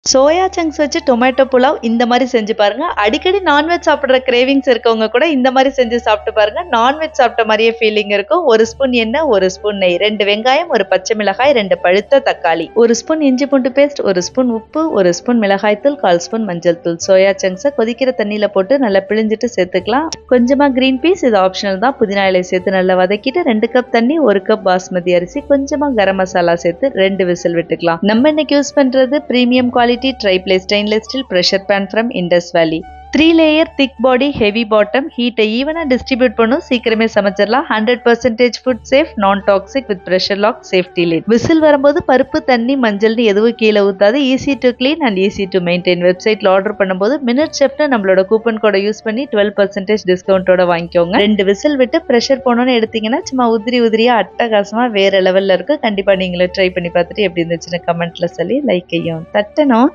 Soya chunks வச்சு tomato pulao இந்த மாதிரி செஞ்சு பாருங்க. அடிக்கடி நான்வெஜ் சாப்பிட்ற கிரேவிங்ஸ் இருக்கவங்க கூட இந்த மாதிரி செஞ்சு சாப்பிட்டு பாருங்க. நான்வெஜ் சாப்பிட்ட மாதிரியே ஃபீலிங் இருக்கும். 1 ஸ்பூன் எண்ணெய், 1 ஸ்பூன் நெய், 2 வெங்காயம், 1 பச்சை மிளகாய், 2 பழுத்த தக்காளி, 1 ஸ்பூன் இஞ்சி பூண்டு பேஸ்ட், 1 ஸ்பூன் உப்பு, 1 ஸ்பூன் மிளகாய் தூள், 1/4 ஸ்பூன் மஞ்சள் தூள். சோயா சங்க்ஸை கொதிக்கிற தண்ணியில போட்டு நல்லா பிழிஞ்சிட்டு சேர்த்துக்கலாம். கொஞ்சமா கிரீன் பீஸ், இது ஆப்ஷனல் தான். புதினா இலை சேர்த்து நல்லா வதக்கிட்டு 2 கப் தண்ணி, 1 கப் பாஸ்மதி அரிசி, கொஞ்சமா கரம் மசாலா சேர்த்து 2 விசில் விட்டுக்கலாம். நம்ம இன்னைக்கு யூஸ் பண்றது premium quality tri-ply stainless steel pressure pan from Indus Valley. 3 layer thick body heavy bottom. ஹீட்டை ஈவனா டிஸ்ட்ரிபியூட் பண்ணும். சீக்கிரமே சமைச்சிடலாம். 100% food safe, non toxic with pressure lock safety lid. Whistle வரும்போது பருப்பு, தண்ணி, மஞ்சள்னு எதுவும் கீழே ஊத்தாது. Easy to clean and easy to maintain. வெப்சைட்ல ஆர்டர் பண்ணும்போது மினிட் செஃப்னு நம்மளோட கூப்பன் கோடை யூஸ் பண்ணி 12% டிஸ்கவுண்டோட வாங்கிக்கோங்க. 2 விசில் விட்டு ப்ரெஷர் போனோன்னு எடுத்தீங்கன்னா சும்மா உதிரியா அட்டகாசமா வேற லெவல்ல இருக்கு. கண்டிப்பா நீங்களும் ட்ரை பண்ணி பார்த்துட்டு எப்படி இருந்துச்சுன்னு கமெண்ட்ல சொல்லி லைக்கையும் தட்டணும்.